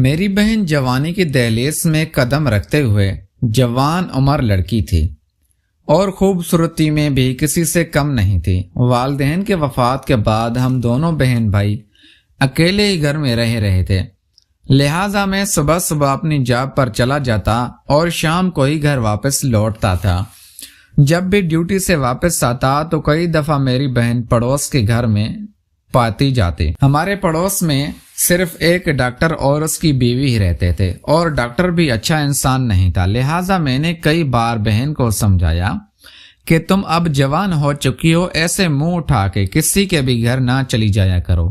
میری بہن جوانی کی دہلیز میں قدم رکھتے ہوئے جوان عمر لڑکی تھی اور خوبصورتی میں بھی کسی سے کم نہیں تھی۔ والدین کے وفات کے بعد ہم دونوں بہن بھائی اکیلے ہی گھر میں رہے تھے، لہٰذا میں صبح صبح اپنی جاب پر چلا جاتا اور شام کو ہی گھر واپس لوٹتا تھا۔ جب بھی ڈیوٹی سے واپس آتا تو کئی دفعہ میری بہن پڑوس کے گھر میں پاتی جاتی۔ ہمارے پڑوس میں صرف ایک ڈاکٹر اور اس کی بیوی ہی رہتے تھے، اور ڈاکٹر بھی اچھا انسان نہیں تھا، لہٰذا میں نے کئی بار بہن کو سمجھایا کہ تم اب جوان ہو چکی ہو، ایسے منہ اٹھا کے کسی کے بھی گھر نہ چلی جایا کرو۔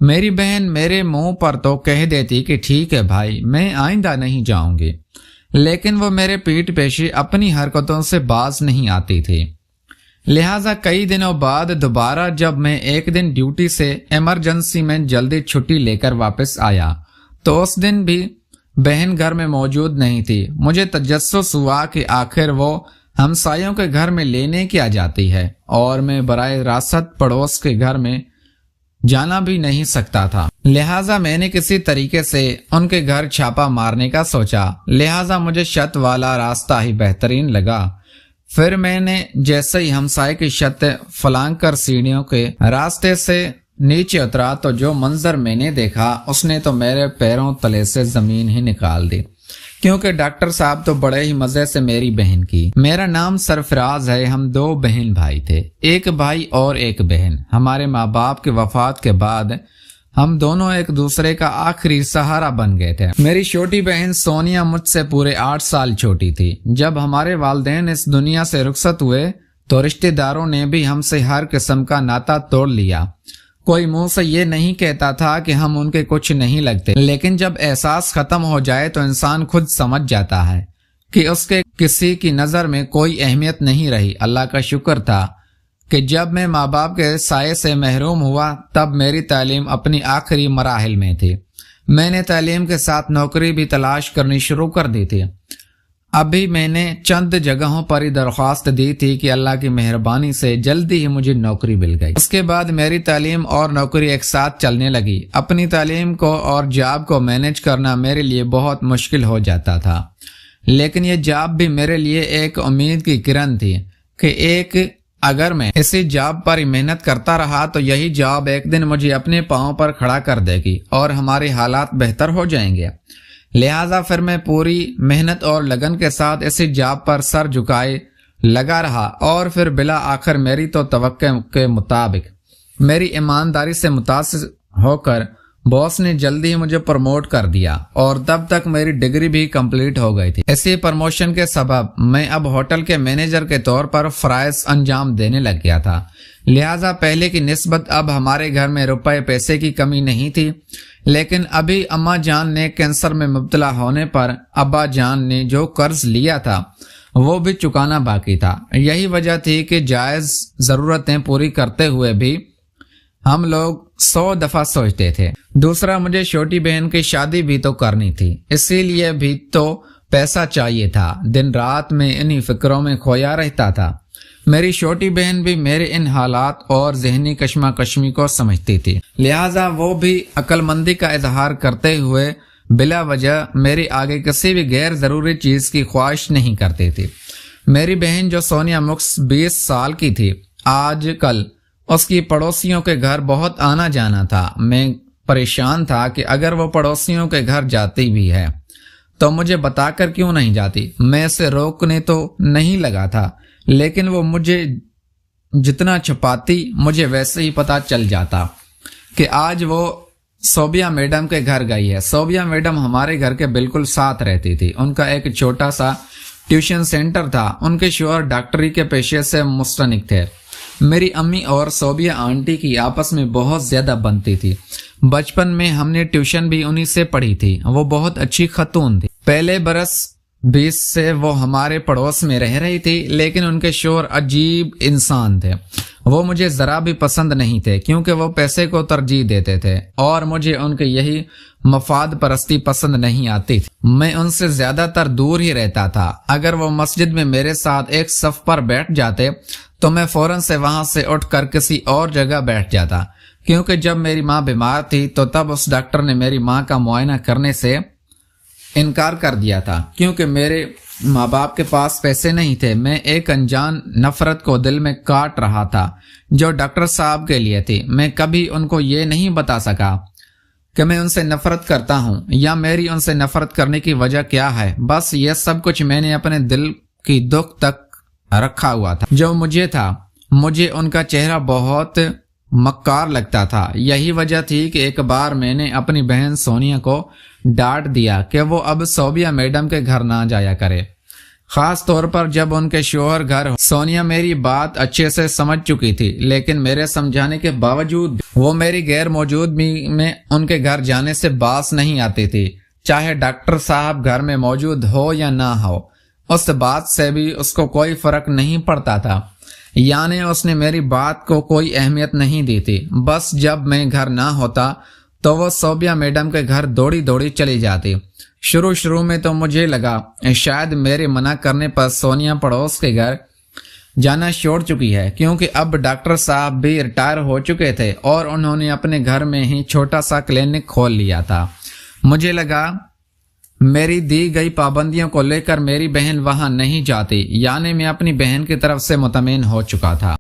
میری بہن میرے منہ پر تو کہہ دیتی کہ ٹھیک ہے بھائی، میں آئندہ نہیں جاؤں گی، لیکن وہ میرے پیٹھ پیچھے اپنی حرکتوں سے باز نہیں آتی تھی۔ لہٰذا کئی دنوں بعد دوبارہ جب میں ایک دن ڈیوٹی سے ایمرجنسی میں جلدی چھٹی لے کر واپس آیا تو اس دن بھی بہن گھر میں موجود نہیں تھی۔ مجھے تجسس ہوا کہ آخر وہ ہمسایوں کے گھر میں لینے کیا جاتی ہے، اور میں براہ راست پڑوس کے گھر میں جانا بھی نہیں سکتا تھا، لہٰذا میں نے کسی طریقے سے ان کے گھر چھاپا مارنے کا سوچا، لہٰذا مجھے چھت والا راستہ ہی بہترین لگا۔ پھر میں نے جیسے ہی ہمسائے کی چھت پھلانگ کر سیڑھیوں کے راستے سے نیچے اترا تو جو منظر میں نے دیکھا اس نے تو میرے پیروں تلے سے زمین ہی نکال دی، کیونکہ ڈاکٹر صاحب تو بڑے ہی مزے سے میری بہن کی۔ میرا نام سرفراز ہے، ہم دو بہن بھائی تھے، ایک بھائی اور ایک بہن۔ ہمارے ماں باپ کے وفات کے بعد ہم دونوں ایک دوسرے کا آخری سہارا بن گئے تھے۔ میری چھوٹی بہن سونیا مجھ سے پورے 8 سال چھوٹی تھی۔ جب ہمارے والدین اس دنیا سے رخصت ہوئے تو رشتہ داروں نے بھی ہم سے ہر قسم کا ناتا توڑ لیا۔ کوئی منہ سے یہ نہیں کہتا تھا کہ ہم ان کے کچھ نہیں لگتے، لیکن جب احساس ختم ہو جائے تو انسان خود سمجھ جاتا ہے کہ اس کے کسی کی نظر میں کوئی اہمیت نہیں رہی۔ اللہ کا شکر تھا کہ جب میں ماں باپ کے سائے سے محروم ہوا تب میری تعلیم اپنی آخری مراحل میں تھی۔ میں نے تعلیم کے ساتھ نوکری بھی تلاش کرنی شروع کر دی تھی۔ ابھی میں نے چند جگہوں پر ہی درخواست دی تھی کہ اللہ کی مہربانی سے جلدی ہی مجھے نوکری مل گئی۔ اس کے بعد میری تعلیم اور نوکری ایک ساتھ چلنے لگی۔ اپنی تعلیم کو اور جاب کو مینج کرنا میرے لیے بہت مشکل ہو جاتا تھا، لیکن یہ جاب بھی میرے لیے ایک امید کی کرن تھی کہ اگر میں اسی جاب پر ہی محنت کرتا رہا تو یہی جاب ایک دن مجھے اپنے پاؤں پر کھڑا کر دے گی اور ہمارے حالات بہتر ہو جائیں گے۔ لہٰذا پھر میں پوری محنت اور لگن کے ساتھ اسی جاب پر سر جھکائے لگا رہا، اور پھر بلا آخر میری تو توقع کے مطابق میری ایمانداری سے متاثر ہو کر باس نے جلدی ہی مجھے پروموٹ کر دیا، اور تب تک میری ڈگری بھی کمپلیٹ ہو گئی تھی۔ اسی پروموشن کے سبب میں اب ہوٹل کے مینیجر کے طور پر فرائض انجام دینے لگ گیا تھا، لہٰذا پہلے کی نسبت اب ہمارے گھر میں روپے پیسے کی کمی نہیں تھی۔ لیکن ابھی اماں جان نے کینسر میں مبتلا ہونے پر ابا جان نے جو قرض لیا تھا وہ بھی چکانا باقی تھا۔ یہی وجہ تھی کہ جائز ضرورتیں پوری کرتے ہوئے بھی ہم لوگ 100 دفعہ سوچتے تھے۔ دوسرا، مجھے چھوٹی بہن کی شادی بھی تو کرنی تھی، اسی لیے بھی تو پیسہ چاہیے تھا۔ دن رات میں انہی فکروں میں کھویا رہتا تھا۔ میری چھوٹی بہن بھی میرے ان حالات اور ذہنی کشمکشی کو سمجھتی تھی، لہٰذا وہ بھی عقل مندی کا اظہار کرتے ہوئے بلا وجہ میری آگے کسی بھی غیر ضروری چیز کی خواہش نہیں کرتی تھی۔ میری بہن جو سونیا مکس 20 سال کی تھی، آج کل اس کی پڑوسیوں کے گھر بہت آنا جانا تھا۔ میں پریشان تھا کہ اگر وہ پڑوسیوں کے گھر جاتی بھی ہے تو مجھے بتا کر کیوں نہیں جاتی۔ میں اسے روکنے تو نہیں لگا تھا، لیکن وہ مجھے جتنا چھپاتی مجھے ویسے ہی پتا چل جاتا کہ آج وہ صوبیہ میڈم کے گھر گئی ہے۔ صوبیہ میڈم ہمارے گھر کے بالکل ساتھ رہتی تھی۔ ان کا ایک چھوٹا سا ٹیوشن سینٹر تھا۔ ان کے شوہر ڈاکٹری کے پیشے سے مستنک تھے۔ میری امی اور صوبیہ آنٹی کی آپس میں بہت زیادہ بنتی تھی۔ بچپن میں ہم نے ٹیوشن بھی انہی سے پڑھی تھی۔ وہ بہت اچھی خاتون تھی۔ پہلے برس 20 سے وہ ہمارے پڑوس میں رہ رہی تھی، لیکن ان کے شوہر عجیب انسان تھے۔ وہ مجھے ذرا بھی پسند نہیں تھے، کیونکہ وہ پیسے کو ترجیح دیتے تھے، اور مجھے ان کی یہی مفاد پرستی پسند نہیں آتی تھی۔ میں ان سے زیادہ تر دور ہی رہتا تھا۔ اگر وہ مسجد میں میرے ساتھ ایک صف پر بیٹھ جاتے تو میں فوراً سے وہاں سے اٹھ کر کسی اور جگہ بیٹھ جاتا، کیونکہ جب میری ماں بیمار تھی تو تب اس ڈاکٹر نے میری ماں کا معائنہ کرنے سے انکار کر دیا تھا، کیونکہ میرے ماں باپ کے پاس پیسے نہیں تھے۔ میں ایک انجان نفرت کو دل میں کاٹ رہا تھا جو ڈاکٹر صاحب کے لیے تھی۔ میں کبھی ان کو یہ نہیں بتا سکا کہ میں ان سے نفرت کرتا ہوں یا میری ان سے نفرت کرنے کی وجہ کیا ہے۔ بس یہ سب کچھ میں نے اپنے دل کی دکھ تک رکھا ہوا تھا جو مجھے تھا۔ مجھے ان کا چہرہ بہت مکار لگتا تھا۔ یہی وجہ تھی کہ ایک بار میں نے اپنی بہن سونیا کو ڈانٹ دیا کہ وہ اب صوبیہ میڈم کے گھر نہ جایا کرے، خاص طور پر جب ان کے شوہر گھر ہو۔ سونیا میری بات اچھے سے سمجھ چکی تھی، لیکن میرے سمجھانے کے باوجود وہ میری غیر موجودگی میں ان کے گھر جانے سے باز نہیں آتی تھی، چاہے ڈاکٹر صاحب گھر میں موجود ہو یا نہ ہو۔ اس بات سے بھی اس کو کوئی فرق نہیں پڑتا تھا، یعنی اس نے میری بات کو کوئی اہمیت نہیں دی تھی۔ بس جب میں گھر نہ ہوتا تو وہ صوبیہ میڈم کے گھر دوڑی دوڑی چلی جاتی۔ شروع میں تو مجھے لگا شاید میرے منع کرنے پر سونیا پڑوس کے گھر جانا چھوڑ چکی ہے، کیونکہ اب ڈاکٹر صاحب بھی ریٹائر ہو چکے تھے اور انہوں نے اپنے گھر میں ہی چھوٹا سا کلینک کھول لیا تھا۔ مجھے لگا میری دی گئی پابندیوں کو لے کر میری بہن وہاں نہیں جاتی، یعنی میں اپنی بہن کی طرف سے مطمئن ہو چکا تھا۔